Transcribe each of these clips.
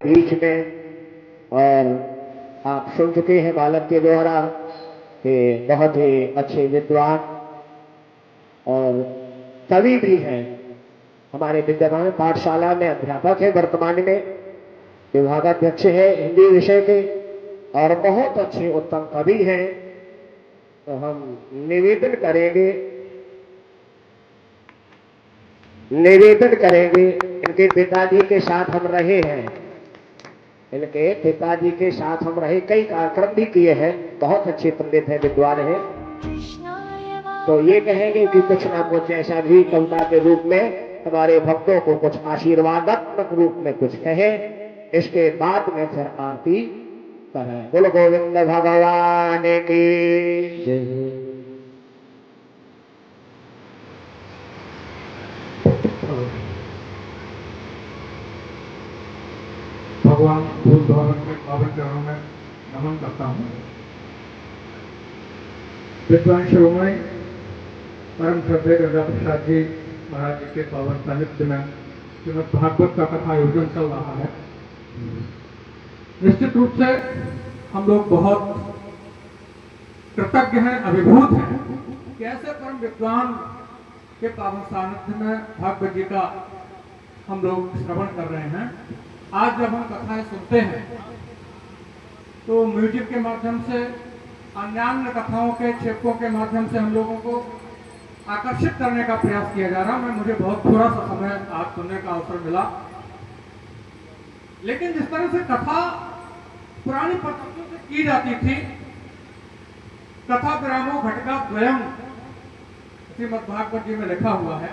बीच में। और आप सुन चुके हैं बालक के द्वारा कि बहुत ही अच्छे विद्वान और कवि भी हैं। हमारे विद्यमान पाठशाला में अध्यापक है, वर्तमान में विभागाध्यक्ष है हिंदी विषय के, और बहुत अच्छे उत्तम कवि हैं। तो हम निवेदन करेंगे इनके पिताजी के साथ हम रहे हैं, इनके पिताजी के साथ हम रहे, कई कार्यक्रम भी किए हैं, बहुत अच्छे पंडित हैं, विद्वान हैं। तो ये कहेंगे कि कुछ ना कुछ ऐसा भी कविता के रूप में हमारे भक्तों को कुछ आशीर्वादात्मक रूप में कुछ कहे, इसके बाद में फिर आरती करें। बोलो गोविंद भगवान की जय। भगवान फूल भवन के पावन चरणों में नमन करता हूँ। विद्वान शिरोमणि परम श्रद्धेय गंगा प्रसाद जी महाराज जी के पावन साहित्य में श्रीमद् भागवत का कथा आयोजन चल रहा है। निश्चित रूप से हम लोग बहुत कृतज्ञ हैं, अभिभूत हैं कि ऐसे परम विद्वान के पावन सानिध्य में भागवत जी का हम लोग श्रवण कर रहे हैं। आज जब हम कथाएं सुनते हैं तो म्यूजिक के माध्यम से, अन्य कथाओं के क्षेपों के माध्यम से हम लोगों को आकर्षित करने का प्रयास किया जा रहा है। मुझे बहुत थोड़ा सा समय आज सुनने का अवसर मिला, लेकिन जिस तरह से कथा पुरानी पद्धतियों से की जाती थी, कथा विरामो घटका द्वयम श्रीमद्भागवत जी में लिखा हुआ है,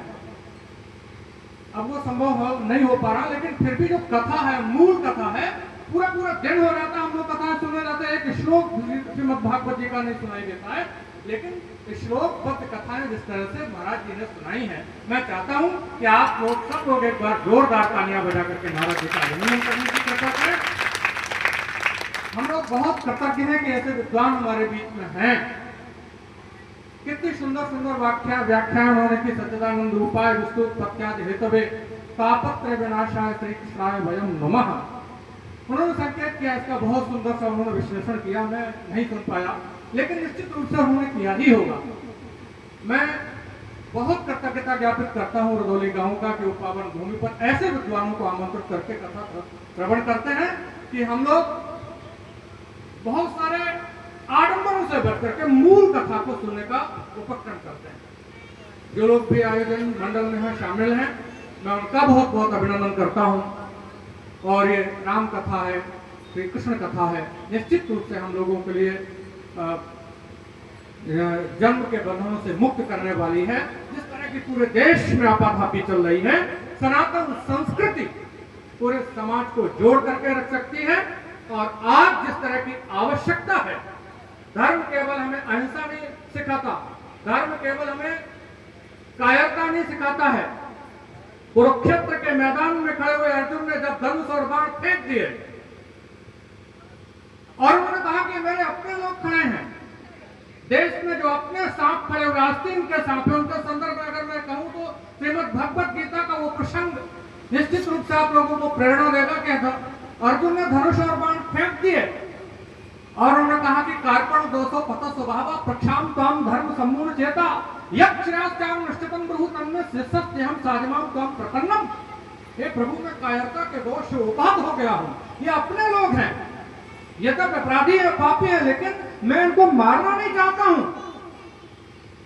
अब वो संभव नहीं हो पा रहा, लेकिन फिर भी जो कथा है, मूल कथा है, पूरा पूरा दिन हो जाता है, हम लोग कथाएं सुनने जाते हैं। एक श्लोक श्रीमद्भागवत जी का नहीं सुनाई देता है, लेकिन श्लोकबद्ध कथाएं जिस तरह से महाराज जी ने सुनाई है, मैं चाहता हूं कि आप लोग सब लोग एक बार जोरदार तालियां बजा करके महाराज जी का अभिनंदन करने की कृपा करें। हम लोग बहुत कृतज्ञ हैं कि ऐसे विद्वान हमारे बीच में हैं। कितनी सुंदर सुंदर व्याख्या उन्होंने की। सच्चिदानंद रूपाय विष्णुपत्यादि हेतवे तापत्र विनाशाय श्री कृष्णाय वयम नमः। उन्होंने संकेत किया, इसका बहुत सुंदर सा उन्होंने विश्लेषण किया, मैं नहीं सुन पाया, लेकिन निश्चित रूप से उन्होंने किया ही होगा। मैं बहुत कृतज्ञता ज्ञापित करता हूँ रदौली गांव का कि वो पावन भूमि पर ऐसे विद्वानों को आमंत्रित करके कथा श्रवण करते हैं कि हम लोग बहुत सारे आडंबरों से बढ़ करके मूल कथा को सुनने का उपक्रम करते हैं। जो लोग भी आयोजन मंडल में हैं, शामिल हैं, मैं उनका बहुत बहुत अभिनंदन करता हूं। और ये राम कथा है, श्री कृष्ण कथा है, निश्चित रूप से हम लोगों के लिए जन्म के बंधनों से मुक्त करने वाली है। जिस तरह की पूरे देश में आपाधापी चल रही है, सनातन संस्कृति पूरे समाज को जोड़ करके रख सकती है। और आज जिस तरह की आवश्यकता है, धर्म केवल हमें अहिंसा नहीं सिखाता, धर्म केवल हमें कायरता नहीं सिखाता है। कुरुक्षेत्र के मैदान में खड़े हुए अर्जुन ने जब धनुष और बाण फेंक दिए और उन्होंने कहा कि मेरे अपने लोग खड़े हैं, देश में जो अपने सांप खड़े हुए आस्तीन के सांप है, उनके संदर्भ में अगर मैं कहूं तो श्रीमद् भगवत गीता का वो प्रसंग निश्चित रूप से आप लोगों को प्रेरणा देगा कि अर्जुन ने धनुष और बाण फेंक दिए और उन्होंने कहा कि कार्पण 200 पत स्वभाव प्रक्षाम ताम धर्म सम्मूढ़ चेता यक्षरास्त्याम निश्चितम ब्रूतम में शिष्यस्त्यहम साजमाम ताम प्रकन्नम। हे प्रभु, मैं कायरता के दोष से उपात हो गया हूं। ये अपने लोग हैं, ये तो अपराधी है, पापी है, लेकिन मैं इनको मारना नहीं चाहता हूं।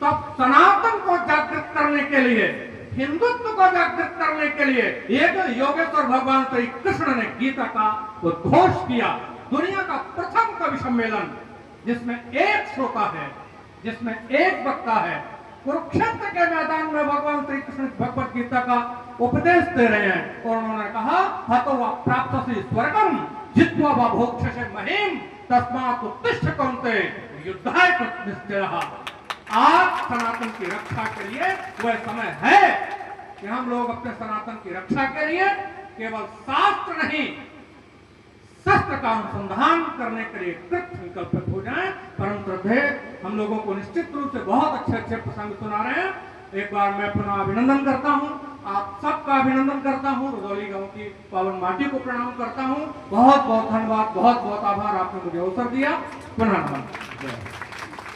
तब सनातन को जागृत करने के लिए, हिंदुत्व को जागृत करने के लिए ये जो योगेश्वर भगवान श्री कृष्ण ने गीता का उद्घोष किया, दुनिया का प्रथम कवि सम्मेलन जिसमें एक श्रोता है, जिसमें एक वक्ता है, कुरुक्षेत्र के मैदान में भगवान श्री कृष्ण भगवत गीता का उपदेश दे रहे हैं। और उन्होंने कहा, हतो वा प्राप्तसि स्वर्गम जित्वा वा भोक्ष्यसे महीम तस्मात् उत्तिष्ठ कौन्तेय युद्धाय निश्चयः। आज सनातन की रक्षा के लिए वह समय है कि हम लोग अपने सनातन की रक्षा के लिए केवल शास्त्र नहीं, शस्त्र का अनुसंधान करने के लिए कृत संकल्पित हो जाएं। परम श्रद्धेय हम लोगों को निश्चित रूप से बहुत अच्छे अच्छे प्रसंग सुना रहे हैं। एक बार मैं पुनः अभिनंदन करता हूं आप सबका अभिनंदन करता हूँ, रुदौली गांव की पावन माटी को प्रणाम करता हूँ। बहुत बहुत धन्यवाद, बहुत बहुत आभार, आपने मुझे अवसर दिया। पुनः नमन।